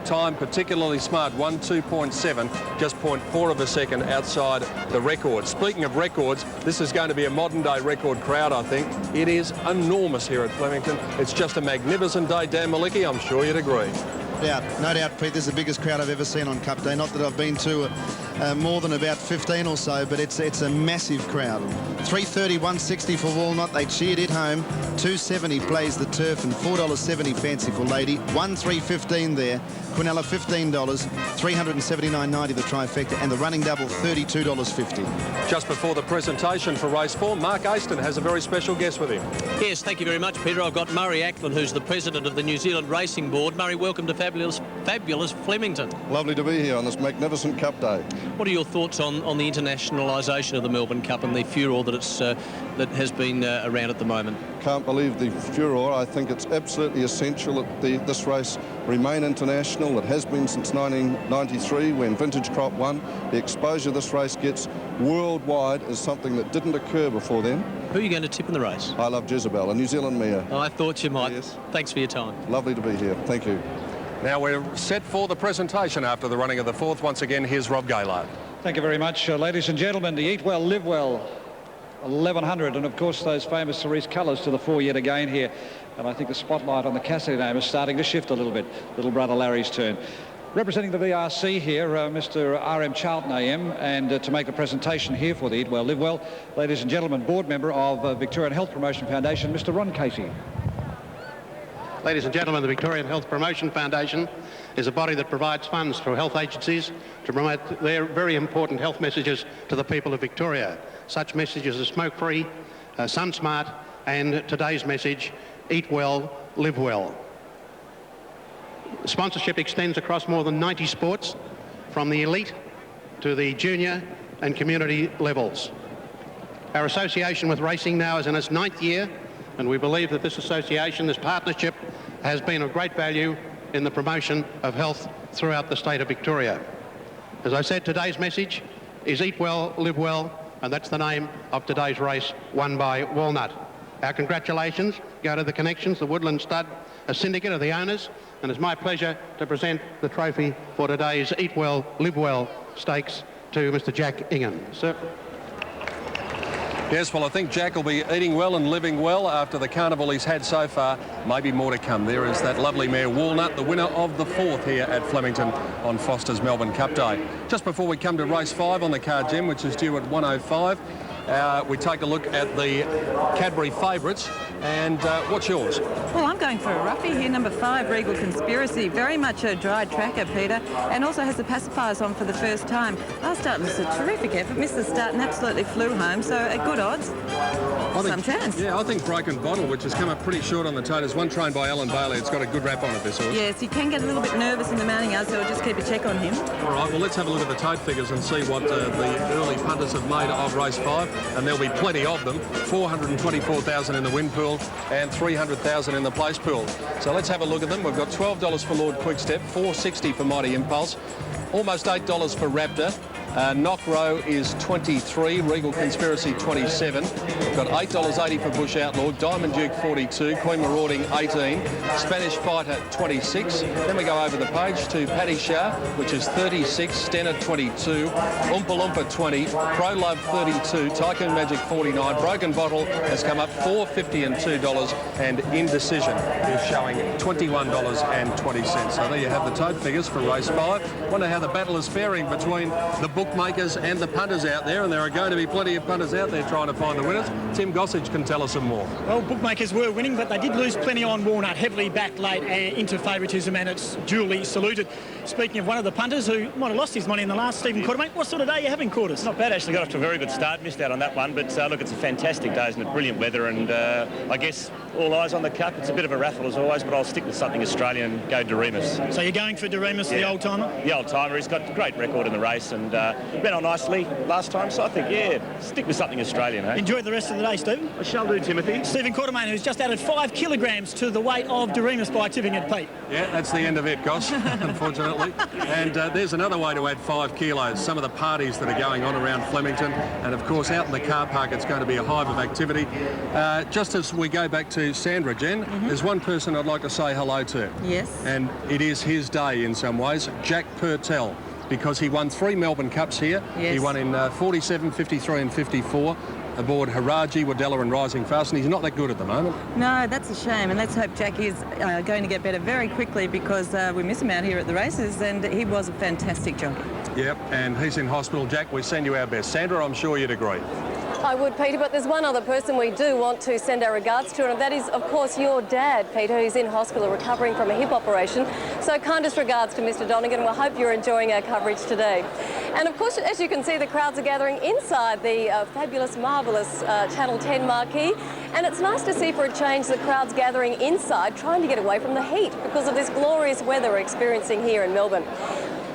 time particularly smart, 1:2.7, just 0.4 of a second outside the record. Speaking of records, this is going to be a modern day record crowd, I think. It is enormous here at Flemington. It's just a magnificent day. Dan Malicki, I'm sure you'd agree. Yeah, no doubt, Pete. This is the biggest crowd I've ever seen on Cup Day. Not that I've been to more than about 15 or so, but it's a massive crowd. 330, 160 for Walnut. They cheered it home. 270 plays the turf and $4.70 fanciful lady. 1,315 there. Quinella $15, 379.90 the trifecta, and the running double $32.50. Just before the presentation for race 4, Mark Aston has a very special guest with him. Yes, thank you very much, Peter. I've got Murray Ackland, who's the president of the New Zealand Racing Board. Murray, welcome to fabulous Flemington. Lovely to be here on this magnificent Cup Day. What are your thoughts on the internationalisation of the Melbourne Cup and the furore that that has been around at the moment? Can't believe the furore. I think it's absolutely essential that this race remain international. It has been since 1993 when Vintage Crop won. The exposure this race gets worldwide is something that didn't occur before then. Who are you going to tip in the race? I love Jezebel, a New Zealand mare. Oh, I thought you might. Yes. Thanks for your time. Lovely to be here. Thank you. Now we're set for the presentation after the running of the 4th. Once again, here's Rob Gaylard. Thank you very much, ladies and gentlemen. The Eat Well, Live Well 1100, and of course those famous cerise colours to the 4 yet again here. And I think the spotlight on the Cassidy name is starting to shift a little bit. Little brother Larry's turn. Representing the VRC here, Mr. R.M. Charlton AM, and to make the presentation here for the Eat Well, Live Well, ladies and gentlemen, board member of Victorian Health Promotion Foundation, Mr. Ron Casey. Ladies and gentlemen, the Victorian Health Promotion Foundation is a body that provides funds through health agencies to promote their very important health messages to the people of Victoria. Such messages as smoke-free, sun smart, and today's message, eat well, live well. Sponsorship extends across more than 90 sports, from the elite to the junior and community levels. Our association with racing now is in its 9th year, and we believe that this association, this partnership, has been of great value in the promotion of health throughout the state of Victoria. As I said, today's message is eat well, live well, and that's the name of today's race, won by Walnut. Our congratulations go to the Connections, the Woodland Stud, a syndicate of the owners, and it's my pleasure to present the trophy for today's Eat Well, Live Well stakes to Mr. Jack Ingham. Sir. Yes, well, I think Jack will be eating well and living well after the carnival he's had so far. Maybe more to come. There is that lovely mare Walnut, the winner of the 4th here at Flemington on Foster's Melbourne Cup Day. Just before we come to race 5 on the card, Jim, which is due at 1:05, we take a look at the Cadbury favourites. And what's yours? Well, I'm going for a roughie here, number 5, Regal Conspiracy. Very much a dry tracker, Peter, and also has the pacifiers on for the first time. Last start was a terrific effort, missed the start and absolutely flew home, so at good odds, some chance. Yeah, I think Broken Bottle, which has come up pretty short on the toters, one trained by Alan Bailey, it's got a good rap on it, this horse. Yes, he can get a little bit nervous in the mounting yard, so we'll just keep a check on him. All right, well, let's have a look at the tote figures and see what the early punters have made of race 5, and there'll be plenty of them. 424,000 in the win pool and 300,000 in the place pool. So let's have a look at them. We've got $12 for Lord Quickstep, $4.60 for Mighty Impulse, almost $8 for Raptor. Knock Row is 23, Regal Conspiracy 27. We've got $8.80 for Bush Outlaw, Diamond Duke 42, Queen Marauding 18, Spanish Fighter 26. Then we go over the page to Paddy Shah, which is 36, Stenner 22, Oompa Loompa 20, Pro Love 32, Tycoon Magic 49. Broken Bottle has come up $4.50 and $2, and Indecision is showing $21.20. So there you have the tote figures for race 5. Wonder how the battle is faring between the bookmakers and the punters out there, and there are going to be plenty of punters out there trying to find the winners. Tim Gossage can tell us some more. Well, bookmakers were winning, but they did lose plenty on Walnut, heavily backed late and into favouritism, and it's duly saluted. Speaking of one of the punters who might have lost his money in the last, Stephen Cottee, mate, what sort of day are you having, Quarters? Not bad, actually. Got off to a very good start. Missed out on that one, but look, it's a fantastic day, isn't it? Brilliant weather, and I guess all eyes on the Cup. It's a bit of a raffle as always, but I'll stick with something Australian and go Doremus. So you're going for Doremus, the old-timer? The old-timer. He's got a great record in the race, and ran on nicely last time, so I think, yeah, stick with something Australian, eh? Enjoy the rest of the day, Stephen. I shall do, Timothy. Stephen Quartermain, who's just added 5 kilograms to the weight of Doremus by tipping it, Pete. Yeah, that's the end of it, Goss, unfortunately. And there's another way to add 5 kilos. Some of the parties that are going on around Flemington, and of course out in the car park it's going to be a hive of activity. Just as we go back to Sandra, Jen, there's one person I'd like to say hello to. Yes. And it is his day in some ways, Jack Purtell, because he won 3 Melbourne Cups here. Yes. He won in 47, 53 and 54 aboard Haraji, Wadella and Rising Fast, and he's not that good at the moment. No, that's a shame, and let's hope Jack is going to get better very quickly, because we miss him out here at the races, and he was a fantastic jockey. Yep, and he's in hospital. Jack, we send you our best. Sandra, I'm sure you'd agree. I would, Peter, but there's one other person we do want to send our regards to, and that is, of course, your dad, Peter, who's in hospital recovering from a hip operation. So kindest regards to Mr. Donegan. We hope you're enjoying our coverage today. And, of course, as you can see, the crowds are gathering inside the fabulous, marvellous Channel 10 marquee. And it's nice to see, for a change, the crowds gathering inside, trying to get away from the heat because of this glorious weather we're experiencing here in Melbourne.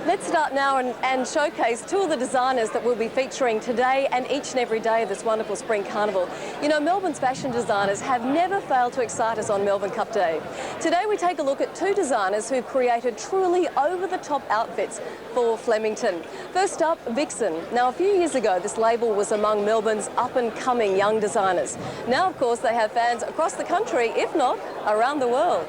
Let's start now and showcase 2 of the designers that we'll be featuring today and each and every day of this wonderful spring carnival. You know, Melbourne's fashion designers have never failed to excite us on Melbourne Cup Day. Today we take a look at 2 designers who've created truly over-the-top outfits for Flemington. First up, Vixen. Now, a few years ago, this label was among Melbourne's up-and-coming young designers. Now, of course, they have fans across the country, if not around the world.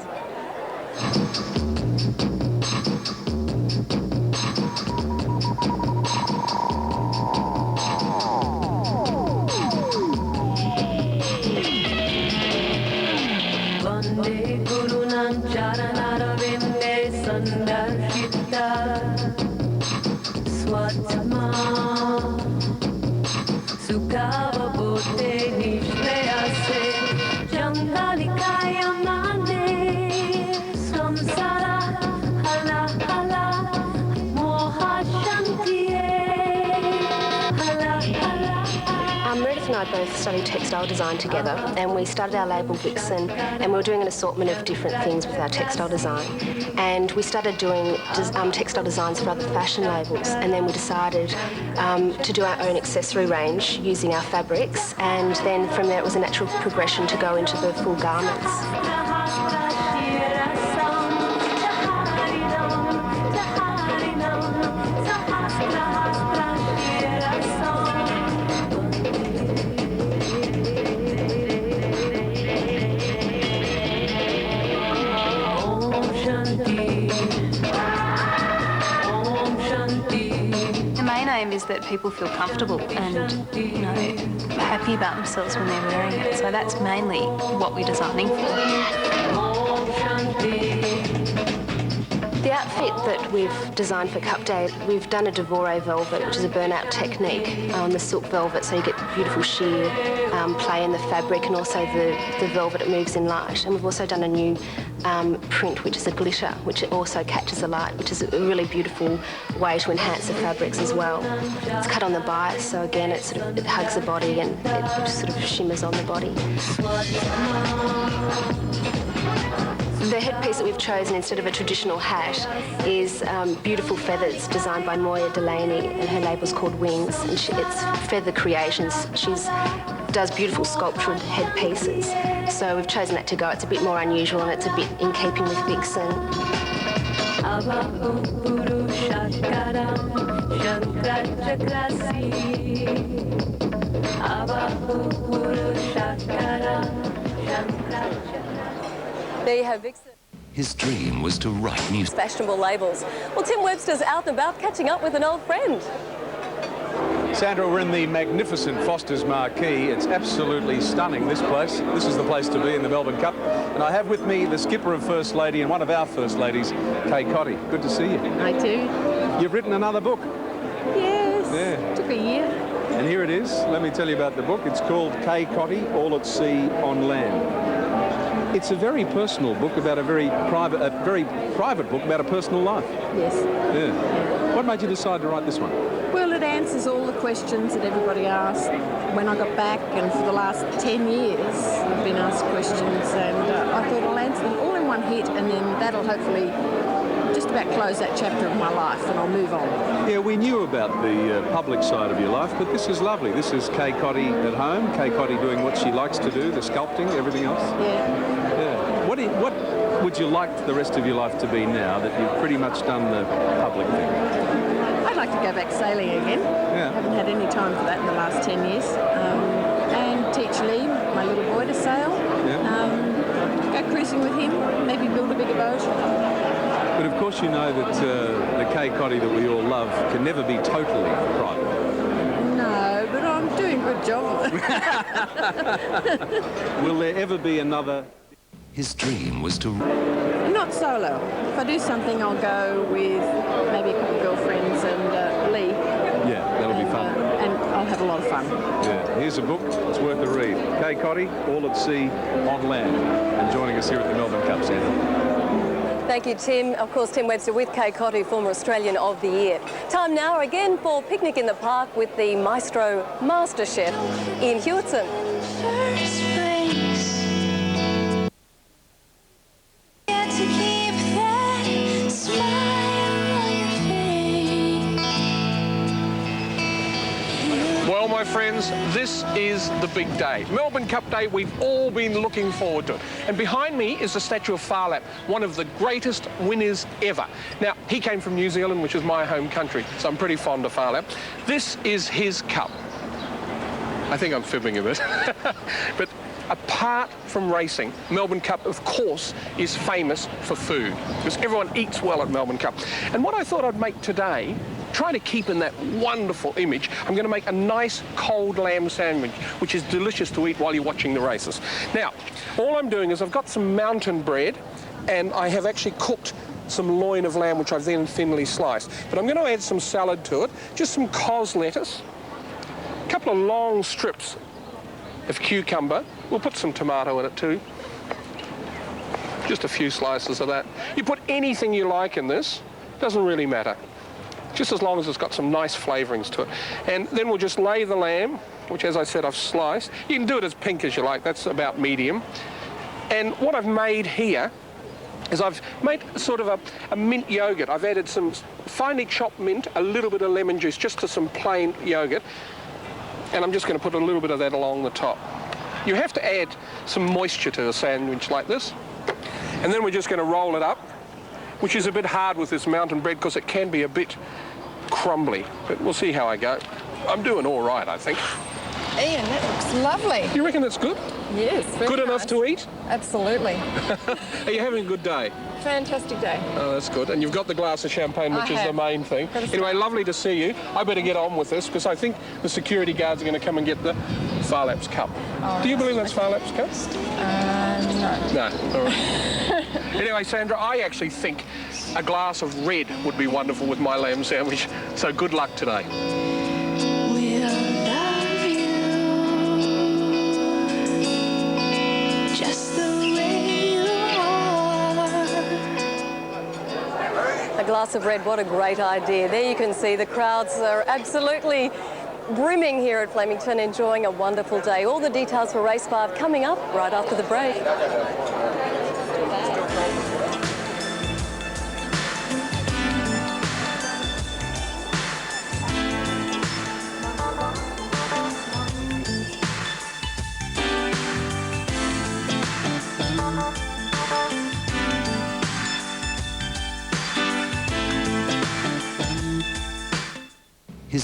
and I both studied textile design together, and we started our label Vixen, and we were doing an assortment of different things with our textile design. And we started doing textile designs for other fashion labels, and then we decided to do our own accessory range using our fabrics, and then from there it was a natural progression to go into the full garments. Is that people feel comfortable and, you know, happy about themselves when they're wearing it. So that's mainly what we're designing for. The outfit that we've designed for Cup Day, we've done a Devore velvet, which is a burnout technique on the silk velvet, so you get beautiful sheer play in the fabric, and also the velvet, it moves in light. And we've also done a new print, which is a glitter, which also catches the light, which is a really beautiful way to enhance the fabrics as well. It's cut on the bias, so again it hugs the body and it sort of shimmers on the body. The headpiece that we've chosen instead of a traditional hat is beautiful feathers designed by Moya Delaney, and her label's called Wings, and it's Feather Creations. She does beautiful sculptured headpieces, so we've chosen that to go. It's a bit more unusual and it's a bit in keeping with Vixen. There you have Vixen. His dream was to write new fashionable labels. Well, Tim Webster's out and about catching up with an old friend. Sandra, we're in the magnificent Foster's Marquee. It's absolutely stunning, this place. This is the place to be in the Melbourne Cup. And I have with me the skipper of First Lady and one of our First Ladies, Kay Cottee. Good to see you. I do. You've written another book. Yes. Yeah. Took a year. And here it is. Let me tell you about the book. It's called Kay Cottee, All at Sea on Land. It's a very personal book about a very private book about a personal life. Yes. Yeah. What made you decide to write this one? Well, it answers all the questions that everybody asked when I got back, and for the last 10 years I've been asked questions, and I thought I'll answer them all in one hit, and then that'll hopefully just about close that chapter of my life and I'll move on. Yeah, we knew about the public side of your life, but this is lovely. This is Kay Cottee at home, Kay Cottee doing what she likes to do, the sculpting, everything else. Yeah. What would you like the rest of your life to be now that you've pretty much done the public thing? I'd like to go back sailing again. Yeah. Haven't had any time for that in the last 10 years. And teach Lee, my little boy, to sail. Go cruising with him, maybe build a bigger boat. But of course you know that the Kay Cottee that we all love can never be totally private. No, but I'm doing a good job of it. Will there ever be another? His dream was to... Not solo. If I do something, I'll go with maybe a couple of girlfriends and Lee. Yeah, that'll be fun. And I'll have a lot of fun. Yeah, here's a book. It's worth a read. Kay Cottee, All at Sea, on Land, and joining us here at the Melbourne Cup Centre. Thank you, Tim. Of course, Tim Webster with Kay Cottee, former Australian of the Year. Time now again for Picnic in the Park with the Maestro Master Chef, Ian Hewitson. Well, my friends, this is the big day. Melbourne Cup Day we've all been looking forward to. And behind me is the statue of Phar Lap, one of the greatest winners ever. Now, he came from New Zealand, which is my home country, so I'm pretty fond of Phar Lap. This is his cup. I think I'm fibbing a bit. But apart from racing, Melbourne Cup, of course, is famous for food, because everyone eats well at Melbourne Cup. And what I thought I'd make today, trying to keep in that wonderful image, I'm going to make a nice cold lamb sandwich, which is delicious to eat while you're watching the races. Now, all I'm doing is I've got some mountain bread, and I have actually cooked some loin of lamb, which I've then thinly sliced. But I'm going to add some salad to it, just some cos lettuce, a couple of long strips of cucumber. We'll put some tomato in it too. Just a few slices of that. You put anything you like in this, doesn't really matter. Just as long as it's got some nice flavourings to it. And then we'll just lay the lamb, which, as I said, I've sliced. You can do it as pink as you like. That's about medium. And what I've made here is I've made sort of a mint yogurt. I've added some finely chopped mint, a little bit of lemon juice, just to some plain yogurt. And I'm just going to put a little bit of that along the top. You have to add some moisture to a sandwich like this. And then we're just going to roll it up, which is a bit hard with this mountain bread because it can be a bit crumbly. But we'll see how I go. I'm doing all right, I think. Ian, that looks lovely. You reckon it's good? Yes. Good enough to eat? Absolutely. Are you having a good day? Fantastic day. Oh, that's good. And you've got the glass of champagne, which is the main thing. Anyway, lovely to see you. I better get on with this because I think the security guards are going to come and get the Phar Lap's cup. Oh, do you believe that's Phar Lap's cup? No. No. All right. Anyway, Sandra, I actually think a glass of red would be wonderful with my lamb sandwich. So good luck today. A glass of red, what a great idea. There you can see the crowds are absolutely brimming here at Flemington, enjoying a wonderful day. All the details for race 5 coming up right after the break.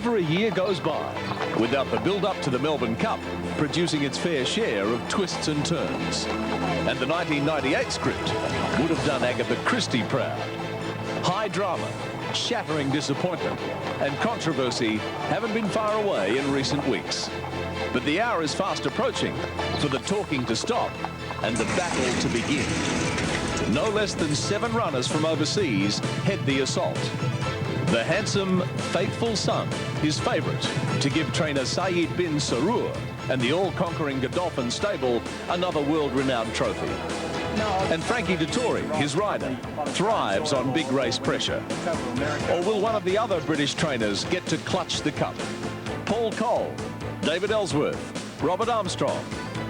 Every year goes by without the build-up to the Melbourne Cup producing its fair share of twists and turns. And the 1998 script would have done Agatha Christie proud. High drama, shattering disappointment, and controversy haven't been far away in recent weeks. But the hour is fast approaching for the talking to stop and the battle to begin. No less than 7 runners from overseas head the assault. The handsome, faithful son, his favourite, to give trainer Saeed bin Sarur and the all-conquering Godolphin stable another world-renowned trophy. And Frankie Dettori, his rider, thrives on big race pressure. Or will one of the other British trainers get to clutch the cup? Paul Cole, David Ellsworth, Robert Armstrong,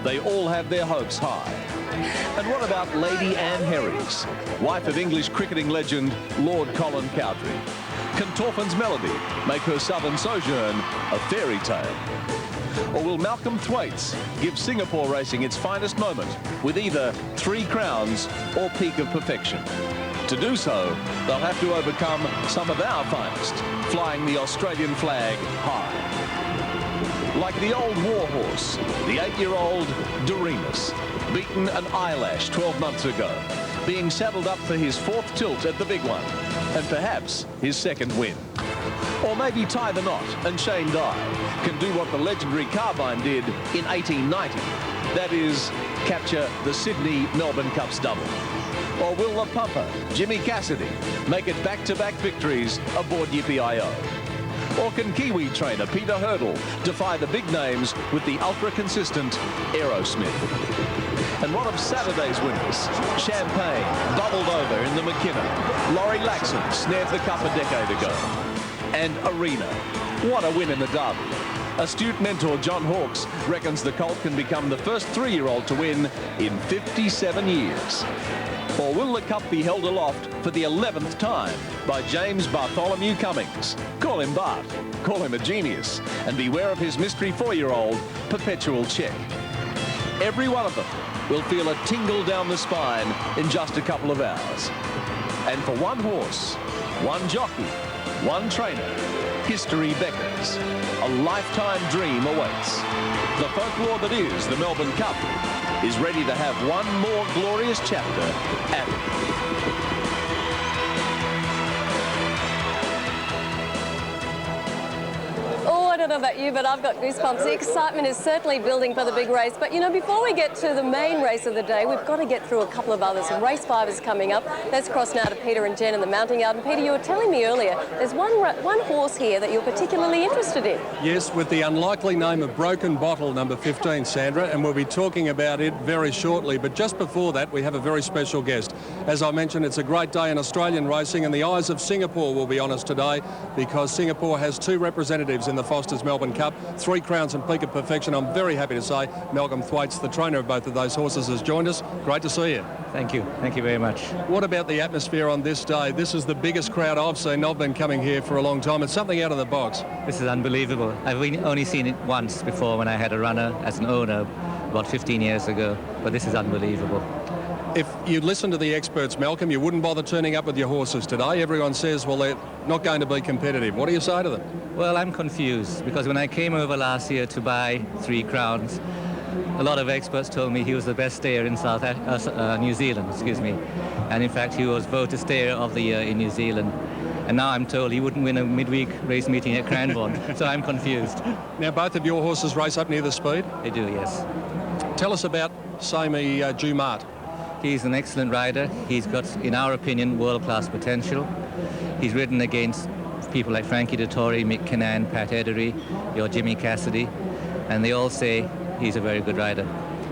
they all have their hopes high. And what about Lady Anne Herries, wife of English cricketing legend Lord Colin Cowdrey? Can Torfin's Melody make her southern sojourn a fairy tale? Or will Malcolm Thwaites give Singapore racing its finest moment with either 3 crowns or peak of perfection? To do so, they'll have to overcome some of our finest, flying the Australian flag high. Like the old war horse, the 8-year-old Doremus, beaten an eyelash 12 months ago, being saddled up for his 4th tilt at the big one, and perhaps his 2nd win. Or maybe tie the knot and Shane Dye can do what the legendary Carbine did in 1890, that is, capture the Sydney Melbourne Cup's double. Or will the pumper, Jimmy Cassidy, make it back-to-back victories aboard Yippee-IO? Or can Kiwi trainer Peter Hurdle defy the big names with the ultra-consistent Aerosmith? And one of Saturday's winners, Champagne, bubbled over in the McKinnon. Laurie Laxon snared the cup a decade ago. And Arena, what a win in the Derby. Astute mentor John Hawkes reckons the colt can become the first 3-year-old to win in 57 years. Or will the cup be held aloft for the 11th time by James Bartholomew Cummings? Call him Bart, call him a genius, and beware of his mystery 4-year-old, Perpetual Check. Every one of them will feel a tingle down the spine in just a couple of hours. And for one horse, one jockey, one trainer, history beckons. A lifetime dream awaits. The folklore that is the Melbourne Cup is ready to have one more glorious chapter added. I don't know about you, but I've got goosebumps. The excitement is certainly building for the big race. But, you know, before we get to the main race of the day, we've got to get through a couple of others. Race 5 is coming up. Let's cross now to Peter and Jen in the mounting yard. And, Peter, you were telling me earlier, there's one horse here that you're particularly interested in. Yes, with the unlikely name of Broken Bottle, number 15, Sandra, and we'll be talking about it very shortly. But just before that, we have a very special guest. As I mentioned, it's a great day in Australian racing, and the eyes of Singapore will be on us today because Singapore has 2 representatives in the Foster's Melbourne Cup, 3 crowns and peak of perfection. I'm very happy to say Malcolm Thwaites, the trainer of both of those horses, has joined us. Great to see you. Thank you. Thank you very much. What about the atmosphere on this day? This is the biggest crowd I've seen. I've been coming here for a long time. It's something out of the box. This is unbelievable. I've only seen it once before when I had a runner as an owner about 15 years ago, but this is unbelievable. If you listen to the experts, Malcolm, you wouldn't bother turning up with your horses today. Everyone says, well, they're not going to be competitive. What do you say to them? Well, I'm confused because when I came over last year to buy 3 crowns, a lot of experts told me he was the best stayer in New Zealand, and in fact he was voted stayer of the year in New Zealand. And now I'm told he wouldn't win a midweek race meeting at Cranbourne, so I'm confused. Now, both of your horses race up near the speed? They do, yes. Tell us about Sammy Dumart. He's an excellent rider. He's got, in our opinion, world-class potential. He's ridden against people like Frankie Dettori, Mick Kinnan, Pat Edery, your Jimmy Cassidy, and they all say he's a very good rider.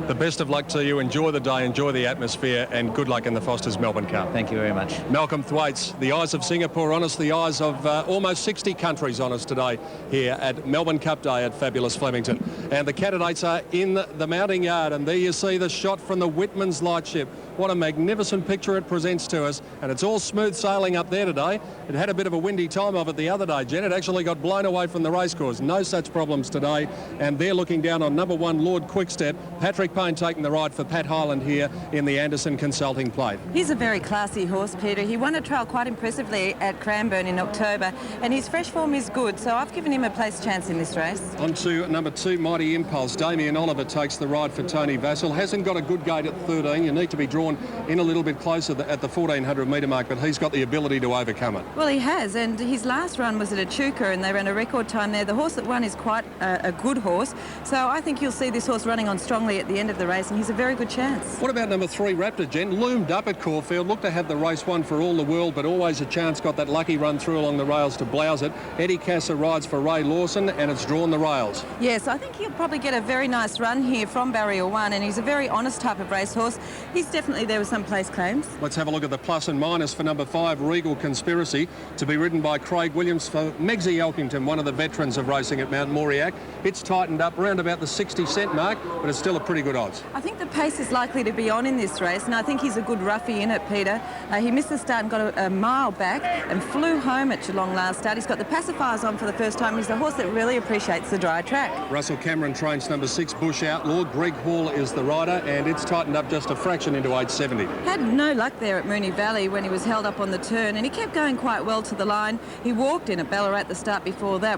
The best of luck to you. Enjoy the day, enjoy the atmosphere, and good luck in the Foster's Melbourne Cup. Thank you very much. Malcolm Thwaites, the eyes of Singapore on us, the eyes of almost 60 countries on us today here at Melbourne Cup Day at fabulous Flemington. And the candidates are in the mounting yard, and there you see the shot from the Whitman's lightship. What a magnificent picture it presents to us, and it's all smooth sailing up there today. It had a bit of a windy time of it the other day, Jen. It actually got blown away from the racecourse. No such problems today, and they're looking down on number 1, Lord Quickstep. Patrick Payne taking the ride for Pat Hyland here in the Anderson Consulting Plate. He's a very classy horse, Peter. He won a trial quite impressively at Cranbourne in October, and his fresh form is good, so I've given him a place chance in this race. On to number 2, Mighty Impulse. Damien Oliver takes the ride for Tony Vassell. Hasn't got a good gate at 13. You need to be drawn in a little bit closer at the 1400 metre mark, but he's got the ability to overcome it. Well, he has, and his last run was at Echuca, and they ran a record time there. The horse that won is quite a good horse, so I think you'll see this horse running on strongly at the end of the race, and he's a very good chance. What about number 3, Raptor, Jen? Loomed up at Caulfield, looked to have the race won for all the world, but always a chance, got that lucky run through along the rails to blouse it. Eddie Casser rides for Ray Lawson, and it's drawn the rails. Yes, I think he'll probably get a very nice run here from Barrier 1, and he's a very honest type of racehorse. He's definitely apparently there were some place claims. Let's have a look at the plus and minus for number 5, Regal Conspiracy, to be ridden by Craig Williams for Megsy Elkington, one of the veterans of racing at Mount Moriac. It's tightened up around about the 60-cent mark, but it's still a pretty good odds. I think the pace is likely to be on in this race, and I think he's a good roughie in it, Peter. He missed the start and got a mile back and flew home at Geelong last start. He's got the pacifiers on for the first time. He's a horse that really appreciates the dry track. Russell Cameron trains number 6, Bush Outlaw. Greg Hall is the rider, and it's tightened up just a fraction into 870. Had no luck there at Moonee Valley when he was held up on the turn, and he kept going quite well to the line. He walked in at Ballarat the start before that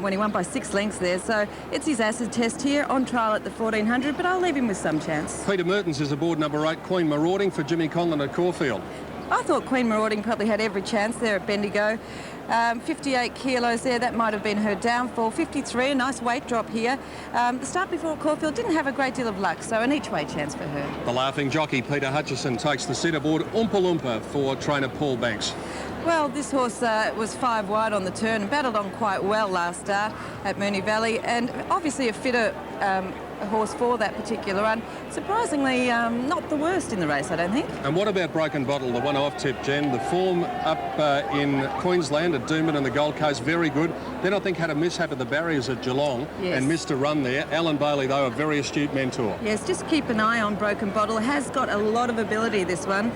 when he won by 6 lengths there, so it's his acid test here on trial at the 1400, but I'll leave him with some chance. Peter Mertens is aboard number 8, Queen Marauding, for Jimmy Conlon at Caulfield. I thought Queen Marauding probably had every chance there at Bendigo. 58 kilos there, that might have been her downfall. 53, a nice weight drop here. The start before Caulfield didn't have a great deal of luck, so an each way chance for her. The laughing jockey Peter Hutchison takes the seat aboard Oompa Loompa for trainer Paul Banks. Well, this horse was 5 wide on the turn and battled on quite well last start at Moonee Valley, and obviously a fitter horse for that particular run. Surprisingly, not the worst in the race, I don't think. And what about Broken Bottle, the one-off tip, Jen? The form up in Queensland at Doomben and the Gold Coast, very good. Then I think had a mishap at the barriers at Geelong and missed a run there. Alan Bailey, though, a very astute mentor. Yes, just keep an eye on Broken Bottle. Has got a lot of ability, this one,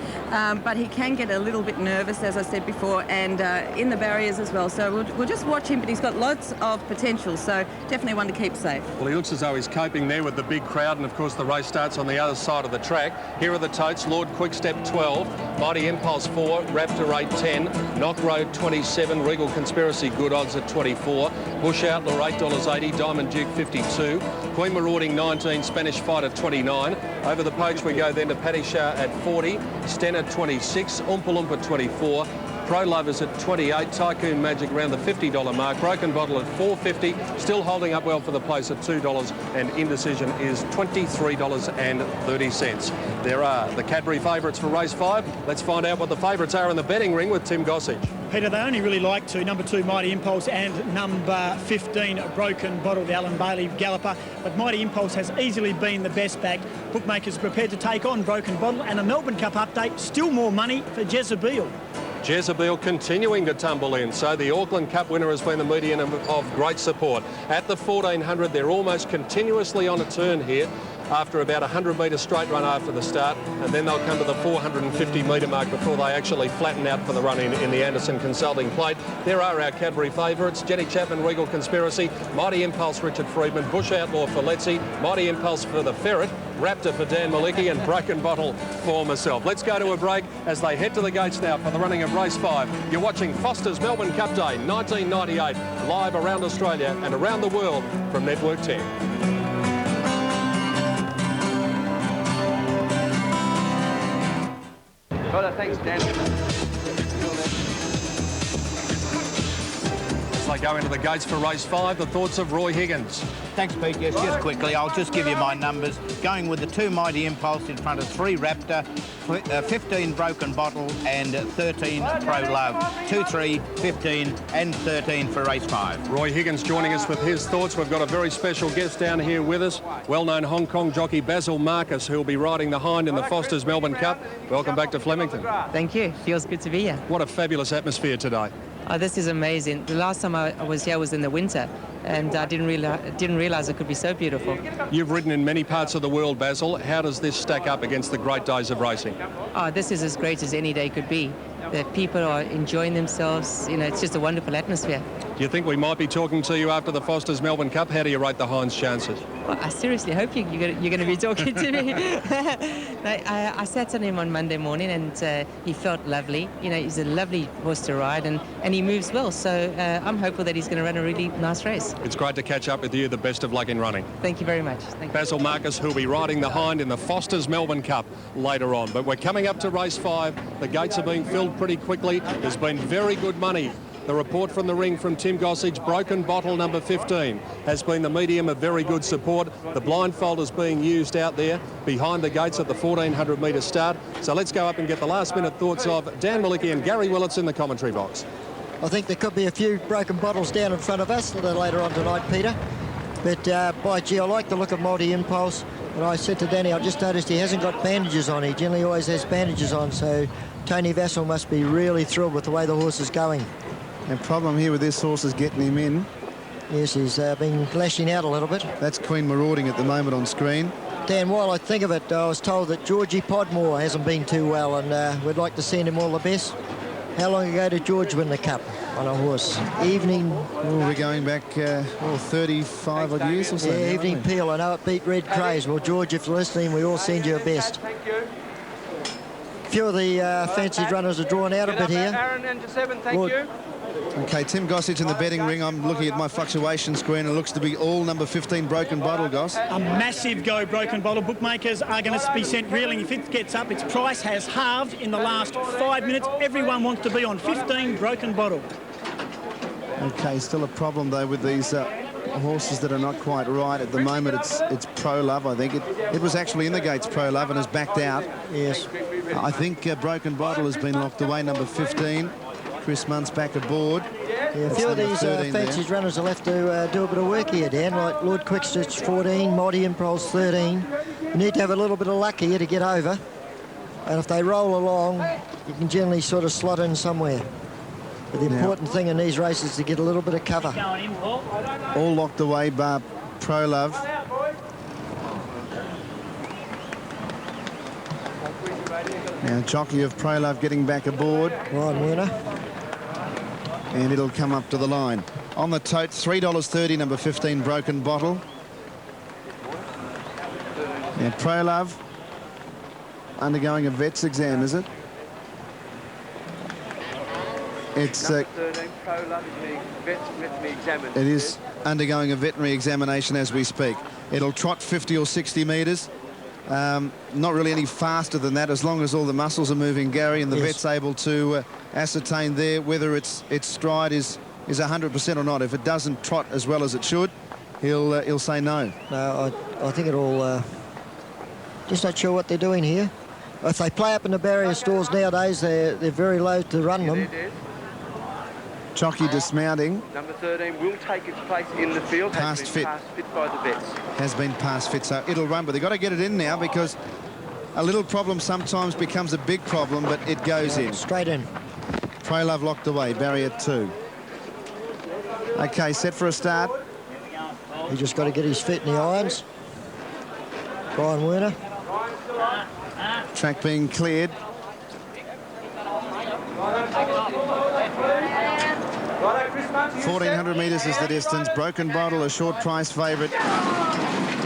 but he can get a little bit nervous, as I said before, and in the barriers as well. So we'll just watch him, but he's got lots of potential, so definitely one to keep safe. Well, he looks as though he's coping there with the big crowd, and of course the race starts on the other side of the track. Here are the totes: Lord Quickstep 12, Mighty Impulse 4, Raptor 8.10, Knock Road 27, Regal Conspiracy good odds at 24, Bush Outlaw $8.80, Diamond Duke 52, Queen Marauding 19, Spanish Fighter 29. Over the page we go then to Paddy Shah at 40, Stenner 26, Oompa Loompa 24, Pro Lovers at 28, Tycoon Magic around the $50 mark, Broken Bottle at $4.50, still holding up well for the place at $2, and Indecision is $23.30. There are the Cadbury favourites for race 5. Let's find out what the favourites are in the betting ring with Tim Gossage. Peter, they only really like to number 2 Mighty Impulse and number 15 Broken Bottle, the Alan Bailey galloper, but Mighty Impulse has easily been the best backed. Bookmakers prepared to take on Broken Bottle, and a Melbourne Cup update, still more money for Jezebel. Jezebel continuing to tumble in, so the Auckland Cup winner has been the median of great support. At the 1400, they're almost continuously on a turn here after about a 100-metre straight run after the start, and then they'll come to the 450-metre mark before they actually flatten out for the run in the Anderson Consulting Plate. There are our Cadbury favourites: Jenny Chapman, Regal Conspiracy, Mighty Impulse, Richard Freedman, Bush Outlaw for Letzi, Mighty Impulse for the Ferret, Raptor for Dan Malicki, and Broken Bottle for myself. Let's go to a break as they head to the gates now for the running of race 5. You're watching Foster's Melbourne Cup Day 1998, live around Australia and around the world from Network 10. Thanks, Dan. As they go into the gates for race 5, the thoughts of Roy Higgins. Thanks, Pete. Yes, just quickly, I'll just give you my numbers. Going with the 2 Mighty Impulse in front of 3 Raptor, 15 Broken Bottle and 13 Pro Love. 2, 3, 15 and 13 for race 5. Roy Higgins joining us with his thoughts. We've got a very special guest down here with us, well-known Hong Kong jockey Basil Marcus, who will be riding the hind in the Foster's Melbourne Cup. Welcome back to Flemington. Thank you. Feels good to be here. What a fabulous atmosphere today. Oh, this is amazing. The last time I was here was in the winter, and I didn't realize it could be so beautiful. You've ridden in many parts of the world, Basil. How does this stack up against the great days of racing? Oh, this is as great as any day could be. The people are enjoying themselves. You know, it's just a wonderful atmosphere. Do you think we might be talking to you after the Foster's Melbourne Cup? How do you rate the hind's chances? Well, I seriously hope you're going to be talking to me. I sat on him on Monday morning, and he felt lovely. You know, he's a lovely horse to ride, and he moves well. So I'm hopeful that he's going to run a really nice race. It's great to catch up with you. The best of luck in running. Thank you very much. Thank you. Basil Marcus, who'll be riding the hind in the Foster's Melbourne Cup later on. But we're coming up to race 5. The gates are being filled pretty quickly. There's been very good money. The report from the ring from Tim Gossage, Broken Bottle number 15 has been the medium of very good support. The blindfold is being used out there behind the gates at the 1400 metre start. So let's go up and get the last minute thoughts of Dan Malicki and Gary Willits in the commentary box. I think there could be a few Broken Bottles down in front of us a little later on tonight, Peter. But by gee, I like the look of Mighty Impulse. And I said to Danny, I just noticed he hasn't got bandages on. He generally always has bandages on, so Tony Vassell must be really thrilled with the way the horse is going. The problem here with this horse is getting him in. Yes, he's been lashing out a little bit. That's Queen Marauding at the moment on screen. Dan, while I think of it, I was told that Georgie Podmore hasn't been too well, and we'd like to send him all the best. How long ago did George win the Cup on a horse? Evening. Oh, we're going back 35 odd years or so. Yeah, now, Evening Peel. I know it beat Red Craze. Well, George, if you're listening, we all send you a best. A few of the fancied runners are drawn out a bit here. Aaron, and 7, thank you. Okay, Tim Gossage in the betting ring. I'm looking at my fluctuation screen. It looks to be all number 15 Broken Bottle, Goss. A massive go, Broken Bottle. Bookmakers are going to be sent reeling. If it gets up, its price has halved in the last 5 minutes. Everyone wants to be on 15 Broken Bottle. Okay, still a problem, though, with these horses that are not quite right. At the moment, it's Pro Love, I think. It was actually in the gates, Pro Love, and has backed out. Yes. I think Broken Bottle has been locked away, number 15. Chris Munt's back aboard. Yeah, a few of these fancies runners will have to do a bit of work here, Dan, like Lord Quickstitch 14, Mighty Impulse 13. You need to have a little bit of luck here to get over. And if they roll along, you can generally sort of slot in somewhere. But the important thing in these races is to get a little bit of cover. All locked away bar Pro Love. Now, jockey of Pro Love getting back aboard. Ryan Werner. And it'll come up to the line. On the tote, $3.30, number 15, Broken Bottle. Now, Pro Love undergoing a vet's exam, is it? It's Number 13, Pro Love is being veterinary examined. it is undergoing a veterinary examination as we speak. It'll trot 50 or 60 metres. Not really any faster than that, as long as all the muscles are moving, Gary, and the vet's able to ascertain there whether its stride is 100% or not. If it doesn't trot as well as it should, he'll say no. No, I think it'll... just not sure what they're doing here. If they play up in the barrier stalls nowadays, they're very low to run them. Jockey dismounting. Number 13 will take its place in the field. Past fit. Past fit by the vets. Has been past fit, so it'll run, but they've got to get it in now because a little problem sometimes becomes a big problem, but it goes in. Straight in. Pro Love locked away, barrier 2. Okay, set for a start. He just got to get his feet in the irons. Brian Werner. Track being cleared. 1,400 metres is the distance. Broken Bottle, a short price favourite.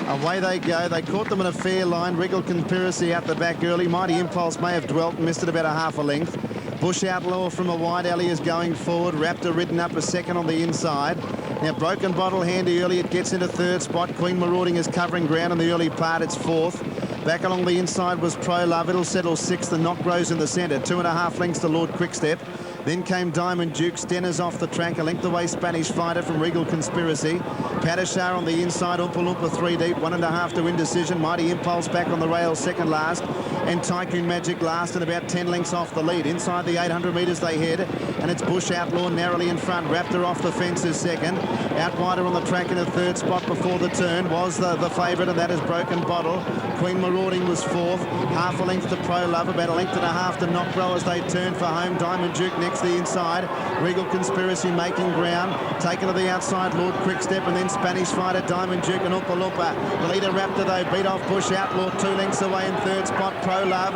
Away they go. They caught them in a fair line. Regal Conspiracy out the back early. Mighty Impulse may have dwelt and missed it about a half a length. Bush Outlaw from a wide alley is going forward. Raptor ridden up a second on the inside. Now Broken Bottle handy early. It gets into third spot. Queen Marauding is covering ground in the early part. It's fourth. Back along the inside was Pro Love. It'll settle sixth. The Knock Rose in the centre. 2.5 lengths to Lord Quickstep. Then came Diamond Duke. Stenner's off the track. A length away Spanish Fighter from Regal Conspiracy. Padishar on the inside. Oompa Loompa 3 deep. 1.5 to Indecision. Mighty Impulse back on the rails second last. And Tycoon Magic last and about 10 lengths off the lead. Inside the 800 metres they head. And it's Bush Outlaw narrowly in front. Raptor off the fence is second. Out wider on the track in a third spot before the turn was the favourite, and that is Broken Bottle. Queen Marauding was fourth. Half a length to Pro Love. About a length and a half to Knock Row as they turn for home. Diamond Duke next the inside. Regal Conspiracy making ground. Taken to the outside, Lord Quickstep, and then Spanish Fighter, Diamond Duke and Oompa Loompa. The leader Raptor, though, beat off Bush Outlaw 2 lengths away in third spot, Pro Love.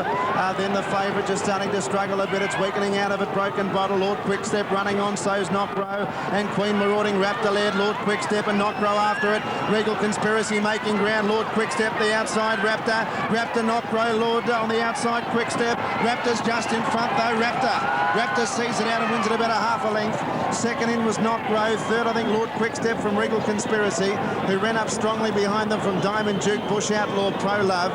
Then the favourite just starting to struggle a bit. It's weakening out of it. Broken Bottle, Lord Quickstep running on, so's Knock Row. And Queen Marauding, Raptor led, Lord Quickstep and Knock Row after it. Regal Conspiracy making ground, Lord Quickstep the outside, Raptor. Raptor, Knock Row, Lord on the outside, Quickstep. Raptor's just in front though, Raptor sees it out and wins it about a half a length. Second in was Knock Row. Third, I think, Lord Quickstep from Regal Conspiracy, who ran up strongly behind them from Diamond Duke, Bush Outlaw, Pro Love.